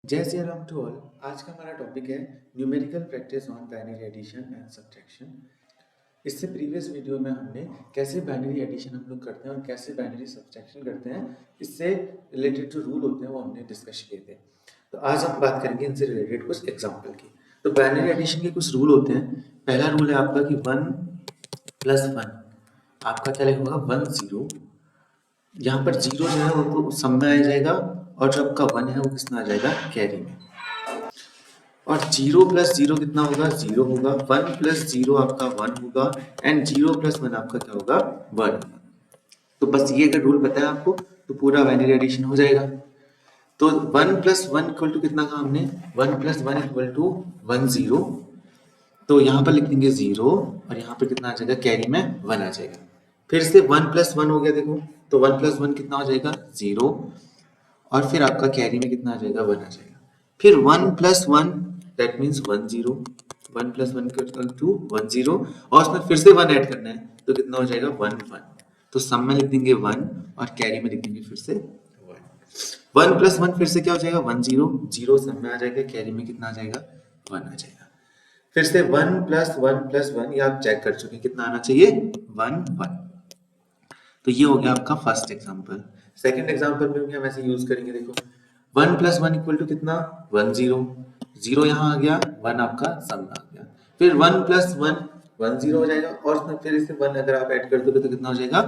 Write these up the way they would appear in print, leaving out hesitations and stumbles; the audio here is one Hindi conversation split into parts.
जय श्री राम टू ऑल। आज का हमारा टॉपिक है numerical practice on binary addition and subtraction. इससे प्रीवियस वीडियो में हमने कैसे बाइनरी एडिशन हम लोग करते हैं और कैसे बाइनरी सब्ट्रैक्शन करते हैं, इससे रिलेटेड जो रूल होते हैं वो हमने डिस्कस किए थे। तो आज हम बात करेंगे इनसे रिलेटेड कुछ एग्जाम्पल की। तो बाइनरी एडिशन के कुछ रूल होते हैं। पहला रूल है आपका कि 1 + 1 आपका क्या होगा 1 0। यहाँ पर 0 जो है वो सम में आ जाएगा और जो आपका 1 है वो किसमें आ जाएगा, कैरी में। और 0 + 0 कितना होगा, 0 होगा। 1 + 0 आपका 1 होगा एंड 0 + 1 आपका क्या होगा, 1। तो बस ये अगर रूल पता है आपको तो पूरा बाइनरी एडिशन हो जाएगा। तो 1 + 1 = कितना कहा हमने, 1 + 1 = 1 0। तो यहाँ पर लिख देंगे 0 और यहाँ पर कितना आ जाएगा, कैरी में 1 आ जाएगा। फिर से 1 + 1 हो गया, देखो तो 1 + 1 कितना हो जाएगा, 0। और फिर आपका कैरी में कितना आ जाएगा, 1 आ जाएगा। फिर 1 + 1 दैट मीन्स 1 0। 1 + 1 = 1 0 और उसमें फिर से 1 ऐड करना है तो कितना हो जाएगा, 1 1। तो सम में लिख देंगे 1 और कैरी में लिख देंगे फिर से 1। 1 + 1 फिर से क्या हो जाएगा, 1 0। 0 सम में आ जाएगा, कैरी में कितना आ जाएगा, 1 आ जाएगा। फिर से 1 + 1 + 1 ये आप चेक कर चुके हैं, कितना आना चाहिए, 1 1। तो ये हो गया आपका फर्स्ट एग्जांपल। सेकंड एग्जांपल में भी हम ऐसे यूज करेंगे। देखो 1 + 1 = कितना, 1 0। 0 यहाँ आ गया, 1 आपका सम में आ गया। फिर 1 + 1 1 0 हो जाएगा और उसमें फिर इसे 1 अगर आप ऐड कर दोगे तो कितना हो जाएगा,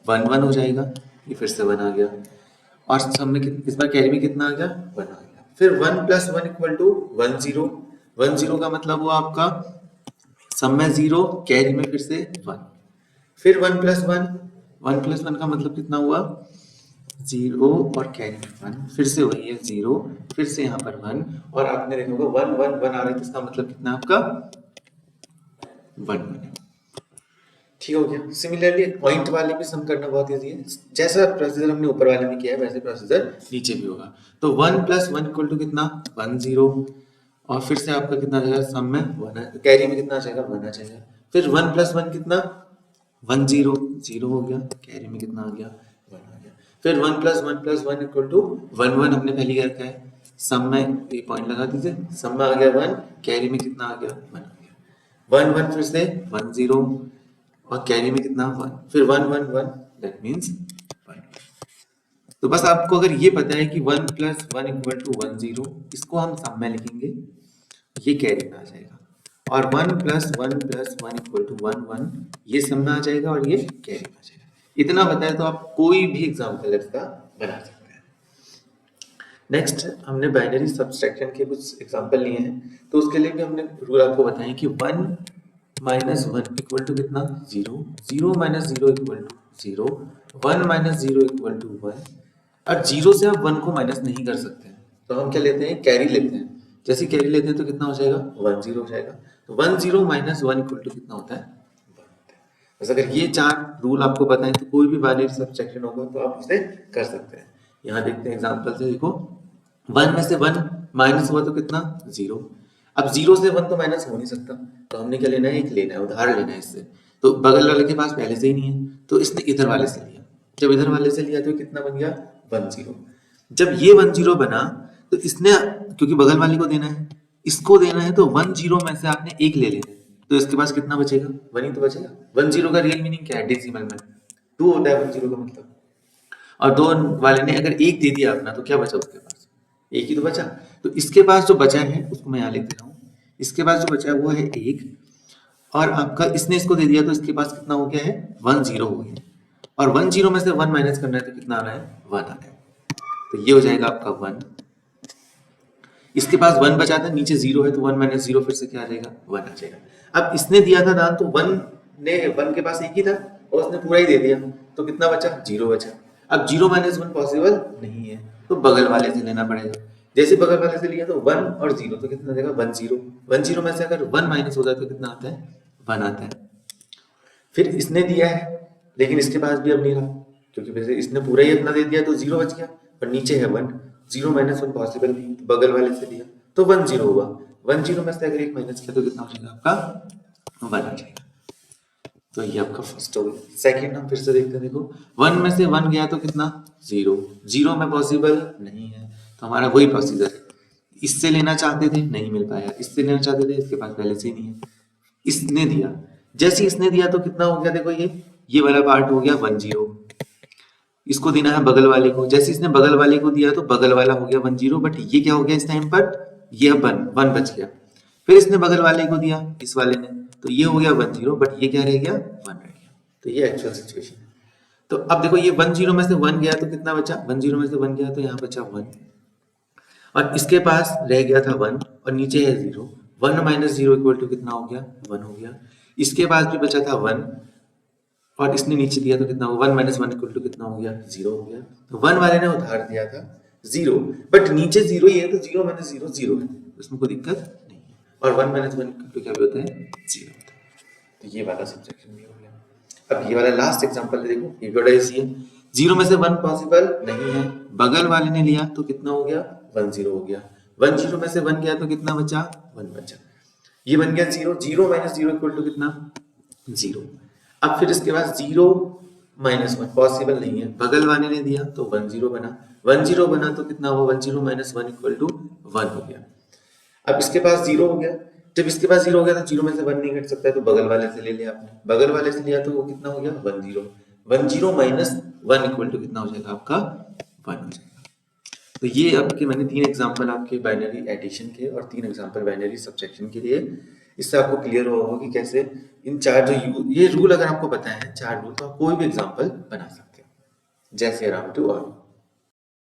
1 1 हो जाएगा। ये फिर से 1 आ गया और सम में इस बार कैरी में कितना आ गया, 1 आ गया। फिर 1 + 1 = 1 0। 1 0 का मतलब हुआ आपका सम में 0, कैरी में फिर से 1। फिर 1 + 1 1 + 1 का मतलब कितना हुआ, 0 और कैरी में 1। फिर से वही है 0, फिर से यहाँ पर 1 और आपने देखा होगा 1 1 1 आ रहा है, तो इसका मतलब कितना आपका 1 1। ठीक हो गया। सिमिलरली पॉइंट वाले भी सम करना बहुत इजी है। जैसा प्रोसीजर हमने ऊपर वाले में किया है वैसे प्रोसीजर नीचे भी होगा। तो 1 + 1 = कितना, 1 0 और फिर से आपका कितना आ जाएगा, सम में 1 है, कैरी में कितना आ जाएगा, 1 आ जाएगा। फिर 1 + 1 कितना, 1 0 0 हो गया, कैरी में कितना आ गया, 1 आ गया। फिर 1 + 1 + 1 = 1 1 हमने पहले क्या रखा है, सम में ये पॉइंट लगा दीजिए, सम में आ गया 1, कैरी में कितना आ गया, 1 आ गया। 1 1 फिर से 1 0 और कैरी में कितना, 1। फिर 1 1 1 दैट मीन्स 1। तो बस आपको अगर ये पता है कि 1 + 1 = 1 0, इसको हम सम में लिखेंगे, ये कैरी में आ जाएगा। और 1 + 1 + 1 = 1 1 ये सम में आ जाएगा और ये कैरी में आ जाएगा। इतना बताया तो आप कोई भी एग्जाम्पल इसका बना सकते हैं। नेक्स्ट हमने बाइनरी सब्सट्रैक्शन के कुछ एग्जाम्पल लिए हैं, तो उसके लिए भी हमने रूल आपको बताएं कि 1 - 1 = कितना, 0। 0 - 0 = 0। 1 - 0 = 1। और 0 से आप 1 को माइनस नहीं कर सकते हैं, तो हम क्या लेते हैं, कैरी लेते हैं। जैसे कैरी लेते हैं तो कितना हो जाएगा, 1 0 हो जाएगा। तो 1 0 - 1 = कितना होता है, 1। बस अगर ये 4 रूल आपको पता है तो कोई भी बाइनरी सब्सट्रैक्शन होगा तो आप उसे कर सकते हैं। यहाँ देखते हैं एग्जांपल से। देखो 1 में से 1 माइनस हुआ तो कितना, 0। अब 0 से 1 तो माइनस हो नहीं सकता, तो हमने क्या लेना है, एक लेना है, उधार लेना है इससे। तो बगल वाले के पास पहले से ही नहीं है, तो इसने इधर वाले से लिया। जब इधर वाले से लिया तो कितना बन गया, 1 0। जब ये 1 0 बना तो इसने, क्योंकि बगल वाले को देना है, इसको देना है, तो 1 0 में से आपने एक ले लेना है, तो इसके पास कितना बचेगा, 1 ही तो बचेगा। 1 0 का रियल मीनिंग क्या है, डेसिमल में 2 होता है 1 0 का मतलब। और 2 वाले ने अगर 1 दे दिया अपना, तो क्या बचा उसके पास, 1 ही तो बचा। तो इसके पास जो बचा है उसको मैं यहाँ लिख दे रहा हूँ, इसके पास जो बचा है वो है 1। और आपका इसने इसको दे दिया तो इसके पास कितना हो गया है, 1 0 हो गया। और 1 0 में से 1 माइनस करना है तो कितना आ रहा है, 1 आ रहा है। तो ये हो जाएगा आपका 1। इसके पास 1 बचा था, नीचे 0 है, तो 1 - 0 फिर से क्या आ जाएगा, 1 आ जाएगा। अब इसने दिया था दान, तो 1 के पास 1 ही था और उसने पूरा ही दे दिया, तो कितना बचा, 0 बचा। अब 0 - 1 पॉसिबल नहीं है, तो बगल वाले से लेना पड़ेगा। जैसे बगल वाले से लिया तो 1 और 0 तो कितना देगा, 1 0। 1 0 में से अगर 1 माइनस हो जाए तो कितना आता है, 1 आता है। फिर इसने दिया है लेकिन इसके पास भी अब नहीं रहा, क्योंकि वैसे इसने पूरा ही अपना दे दिया तो 0 बच गया और नीचे है 1। 0 - 1 पॉसिबल नहीं, तो बगल वाले से लिया तो 1 0 हुआ। 1 0 में से अगर 1 माइनस किया तो कितना हो जाएगा आपका, 1 आ जाएगा। तो ये आपका फर्स्ट हो गया। सेकंड हम फिर से देखते हैं। देखो 1 में से 1 गया तो कितना, 0। 0 में पॉसिबल नहीं है, तो हमारा वही प्रोसीजर है, इससे लेना चाहते थे, नहीं मिल पाया, इससे लेना चाहते थे, इसके पास पहले से ही नहीं है, इसने दिया, जैसे इसने दिया तो कितना हो गया, देखो ये वाला पार्ट हो गया 10, इसको देना है बगल वाले को, जैसे इसने बगल वाले को दिया तो बगल वाला हो गया 10, बट ये क्या हो गया इस टाइम पर, ये अब 1 बच गया, फिर इसने बगल वाले को दिया इस वाले ने, तो ये हो गया 10, बट ये क्या रह गया 1 रह गया, तो ये एक्चुअल सिचुएशन है। तो अब देखो ये 10 में से 1 गया तो कितना बचा, 10 में से 1 गया तो यहाँ बचा 1, और इसके पास रह गया था 1 और नीचे है 0, 1 माइनस 0 इक्वल टू कितना हो गया 1 हो गया, इसके पास भी बचा था 1 और इसने नीचे दिया तो कितना होगा 1 माइनस 1 इक्वल टू कितना हो गया 0 हो गया, तो 1 वाले ने उधार दिया था 0, बट नीचे 0 ही है तो 0 माइनस 0 0 है, इसमें कोई दिक्कत नहीं है, और 1 माइनस 1 इक्वल टू क्या भी होता है 0 होता है, तो ये वाला सब्ट्रैक्शन भी हो गया। अब ये वाला लास्ट एग्जांपल देखो, ये बड़ा इजी है, 0 में से 1 पॉसिबल नहीं है, बगल वाले ने लिया तो कितना हो गया 1 0 हो गया, 1 0 में से 1 गया तो कितना बचा 1 बचा, ये बन गया 0, 0 माइनस 0 इक्वल टू कितना 0, अब फिर इसके बाद 0 माइनस 1 पॉसिबल नहीं है, बगल वाले ने दिया तो 1 0 बना, 1 0 बना तो कितना हुआ 1 0 माइनस 1 इक्वल टू 1 हो गया, अब इसके पास 0 हो गया, जब इसके पास 0 हो गया तो 0 में से 1 नहीं घट सकता है, तो बगल वाले से ले लिया आपने, बगल वाले से लिया तो वो कितना हो गया 1 0, 1 0 माइनस 1 इक्वल टू कितना हो जाएगा आपका 1 हो जाएगा। तो ये आपके मैंने 3 एग्जांपल आपके बाइनरी एडिशन के और 3 एग्जांपल बाइनरी सब्ट्रैक्शन के लिए, इससे आपको क्लियर होगा कि कैसे इन 4 जो ये रूल अगर आपको पता है 4 रूल, तो आप कोई भी एग्जांपल बना सकते हो, जैसे राम टू ऑल।